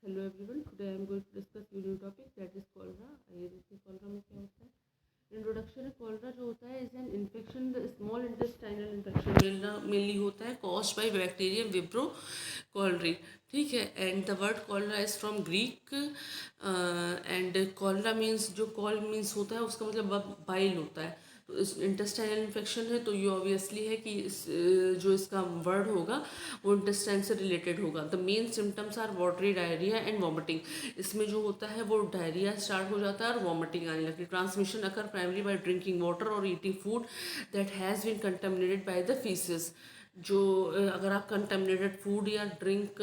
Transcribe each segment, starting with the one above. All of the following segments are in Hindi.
Hello everyone. Today I am going to discuss a new topic that is cholera. आइए देखिए कॉलरा में क्या होता है. इंट्रोडक्शन. कॉलरा जो होता है is an infection, the small intestinal infection mainly होता है caused by bacterium vibrio cholerae. ठीक है. And the word cholera is from Greek and cholera means, जो कॉल मीन्स होता है उसका मतलब बाइल होता है. तो इस इंटेस्टाइनल इन्फेक्शन है तो ये ऑब्वियसली है कि जो इसका वर्ड होगा वो इंटेस्टाइन से रिलेटेड होगा. The main symptoms are watery diarrhoea and vomiting. इसमें जो होता है वो डायरिया स्टार्ट हो जाता है और वॉमिटिंग आने लगती है. Transmission occur primary by drinking water और eating food that has been contaminated by the faeces. जो अगर आप कंटेमिनेटेड फूड या ड्रिंक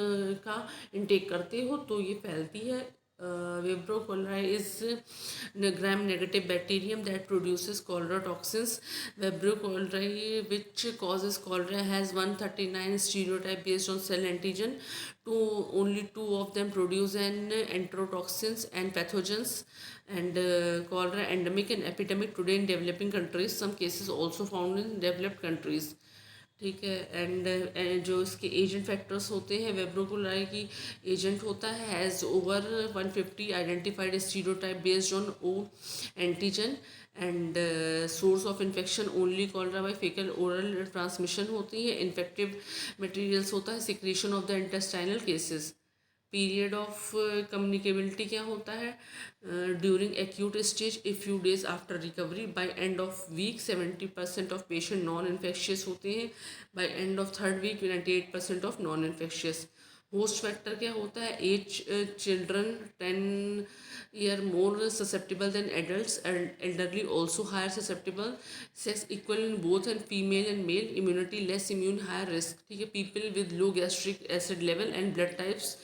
का इंटेक करते हो तो ये फैलती है. Vibrio cholerae is gram-negative bacterium that produces cholera toxins. Vibrio cholerae, which causes cholera, has 139 stereotype based on cell antigen. Only two of them produce an enterotoxins and pathogens. And cholera endemic and epidemic today in developing countries. Some cases also found in developed countries. ठीक है. एंड जो इसके एजेंट फैक्टर्स होते हैं, वेब्रोकोलाई की एजेंट होता है has over 150 identified stereotype based on O antigen. And source of infection only cholera by faecal oral transmission होती है. इन्फेक्टिव मटेरियल्स होता है secretion of the intestinal cases. Period of communicability क्या होता है? During acute stage a few days after recovery. By end of week 70% of patient non infectious होते हैं. By end of third week 98% of non infectious. Host factor क्या होता है? Age children 10 year more susceptible than adult and elderly also higher susceptible. Sex equal in both and female and male. Immunity less immune higher risk. ठीक है. People with low gastric acid level and blood types.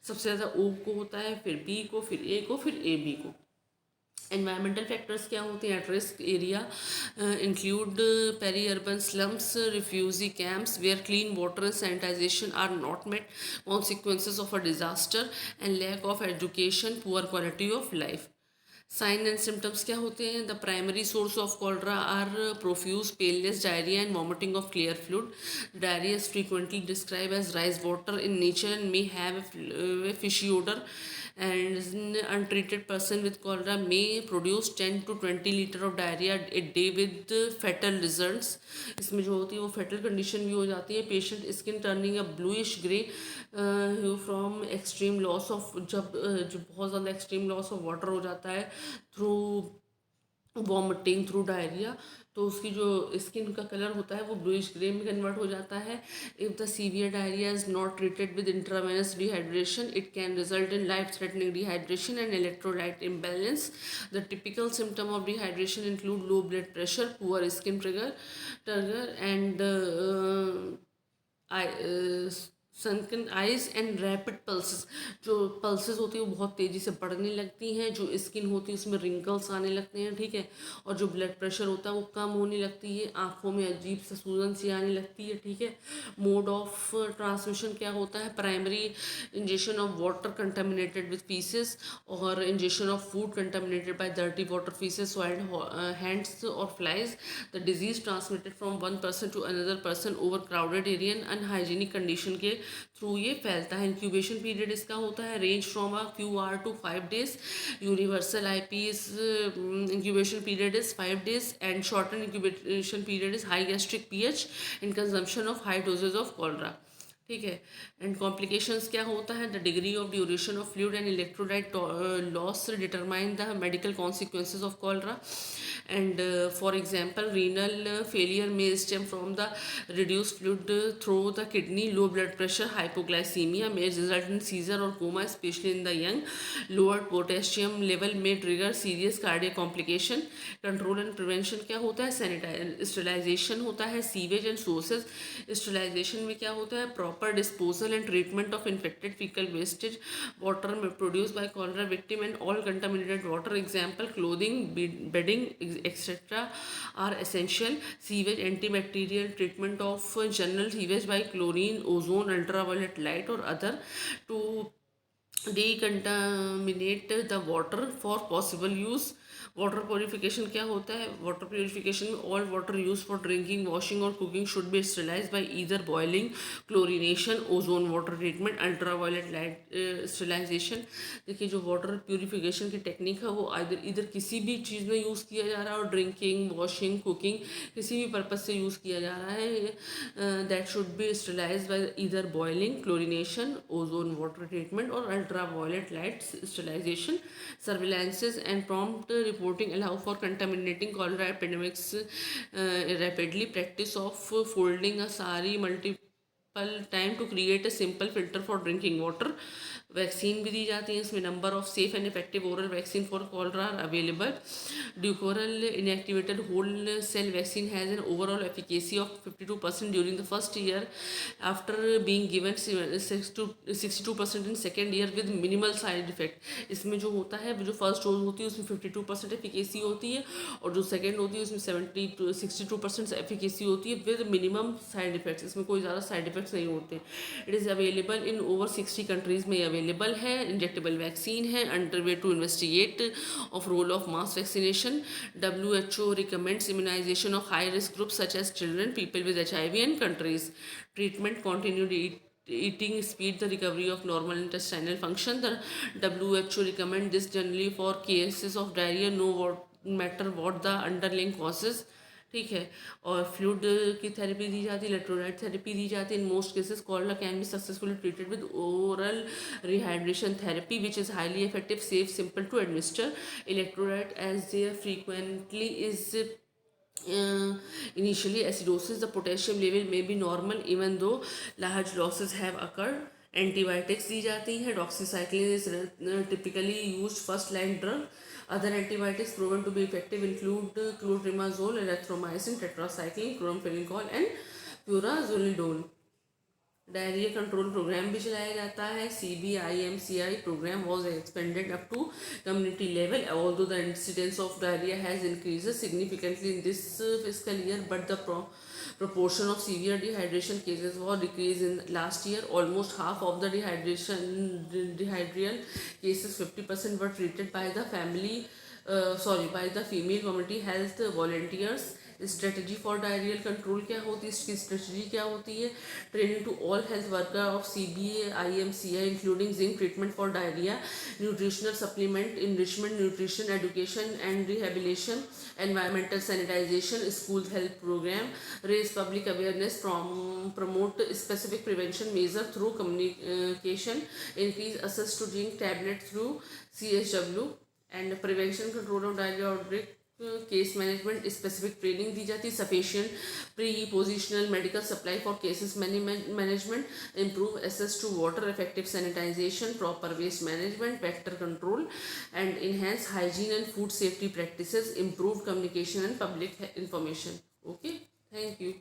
सबसे ज़्यादा ओ को होता है, फिर बी को, फिर ए को, फिर ए बी को. एनवायरमेंटल फैक्टर्स क्या होते हैं? At risk area include peri urban slums, refugee camps where clean water and sanitisation are not met, consequences of a disaster and lack of education, poor quality of life. Sign and symptoms क्या होते हैं? The primary source of cholera are profuse paleness, diarrhoea and vomiting of clear fluid. Diarrhoea is frequently describe as rice water in nature and may have a fishy odor. And untreated person with cholera may produce 10 to 20 liter of diarrhea a day with fatal results. इसमें जो होती है वो फेटल कंडीशन भी हो जाती है. Patient skin turning a bluish grey from extreme loss of, जब जो बहुत ज़्यादा एक्सट्रीम लॉस ऑफ वाटर हो जाता है थ्रू वॉमिटिंग, थ्रू डायरिया, तो उसकी जो स्किन का कलर होता है वो ब्लूइश ग्रे में कन्वर्ट हो जाता है. If the severe diarrhoea is not treated with intravenous dehydration it can result in life threatening dehydration and electrolyte imbalance. The typical symptom of dehydration include low blood pressure, poor skin turgor and सनकन eyes and rapid pulses. जो पल्सेस होती है वो बहुत तेज़ी से बढ़ने लगती हैं. जो स्किन होती है उसमें रिंकल्स आने लगते हैं. ठीक है. और जो ब्लड प्रेशर होता है वो कम होने लगती है. आँखों में अजीब सा सूजन सी आने लगती है. ठीक है. मोड ऑफ ट्रांसमिशन क्या होता है? Primary injection of water contaminated with faeces और injection of food contaminated by dirty water, faeces, soiled hands और flies. The disease transmitted from one person to another person over crowded area and unhygienic condition के थ्रू ये फैलता है. इंक्यूबेशन पीरियड इसका होता है range from a few hour to 5 days. Universal IP is incubation period is 5 days and shortened incubation period is high gastric pH and consumption of high doses of cholera. ठीक है. एंड कॉम्प्लिकेशंस क्या होता है? The degree of duration of fluid and electrolyte loss determine the medical consequences of cholera. And for example renal failure में stem from the reduce fluid through the kidney. Low blood pressure, hypoglycaemia में रिजल्ट इन सीजर और coma specially in the young. Lower potassium level में trigger serious cardiac complication. Control and prevention क्या होता है? स्टेरिलाइजेशन होता है. Sewage and sources. स्टेरिलाइजेशन में क्या होता है? Proper disposal and treatment of infected faecal wastage water produce by cholera victim and all contaminated water. Example clothing, bedding etc. are essential. Sewage antibacterial treatment of general sewage by chlorine, ozone, ultraviolet light or other to decontaminate the water for possible use. Water purification क्या होता है? वाटर प्योरिफिकेशन में all water use for drinking, washing और cooking should be sterilise by either boiling, chlorination, ozone water treatment, ultraviolet light sterilisation. देखिए जो वाटर प्योरिफिकेशन की टेक्निक है वो इधर किसी भी चीज़ में यूज़ किया जा रहा है, और ड्रिंकिंग, वॉशिंग, कुकिंग किसी भी पर्पज़ से यूज़ किया जा रहा है, that should be sterilise by either boiling, chlorination, ozone water treatment और ultraviolet light sterilisation. Surveillances and prompt reporting allow for contaminating cholera epidemics rapidly. Practice of folding a sari multiple time to create a simple filter for drinking water. Vaccine भी दी जाती है इसमें. Number of safe and effective oral vaccine for cholera are available. Dukoral inactivated whole cell vaccine has an overall efficacy of 52% during the first year after being given 62% in second year with minimal side effect. इसमें जो होता है जो फर्स्ट डोज होती है उसमें 52% एफिकेसी होती है, और जो सेकेंड होती है उसमें 62% एफिकेसी होती है विद मिनिमम साइड इफेक्ट्स. इसमें कोई ज़्यादा साइड इफेक्ट्स नहीं होते. It is available in over 60 countries में अवेलेबल है. इंजेक्टेबल वैक्सीन है. Under way to investigate of role of mass vaccination. WHO recommends immunisation of high risk group such as children, people with HIV and countries. Treatment continued eating speed the recovery of normal intestinal function. The WHO recommend this generally for cases of diarrhea, no matter what the underlying causes. ठीक है. और फ्लूइड की थेरेपी दी जाती है, इलेक्ट्रोलाइट थेरेपी दी जाती है. In most cases cholera can be successfully treated with oral rehydration therapy which is highly effective, safe, simple to administer. Electrolyte as there frequently is initially acidosis, the potassium level may be normal even though large losses have occurred. Antibiotics दी जाती हैं. Doxycycline is typically used first line drug. Other antibiotics proven to be effective include clotrimazole, erythromycin, tetracycline, chloramphenicol and furazolidone. Diarrhoea control programme भी चलाया जाता है. CBIMCI programme was expanded up to community level. Although the incidence of diarrhoea has increase significantly in this fiscal year, but the proportion of severe dehydration cases was decreased in last year. Almost half of the dehydration cases, 50%, were treated by the by the female community health volunteers. Strategy for diarrhoeal control क्या होती है, इसकी स्ट्रेटजी क्या होती है? Training to all health worker of CBIMCI including zinc treatment for diarrhoea, nutritional supplement enrichment, nutrition education and rehabilitation, environmental sanitisation, school health programme, raise public awareness, promote specific prevention measure through communication, increase access to zinc tablet through CSW, and prevention control of diarrhea outbreak. Case management specific training दी जाती है. Sufficient pre positional medical supply for cases management, improve access to water, effective sanitisation, proper waste management, vector control and enhance hygiene and food safety practices, improve communication and public information. Okay, thank you.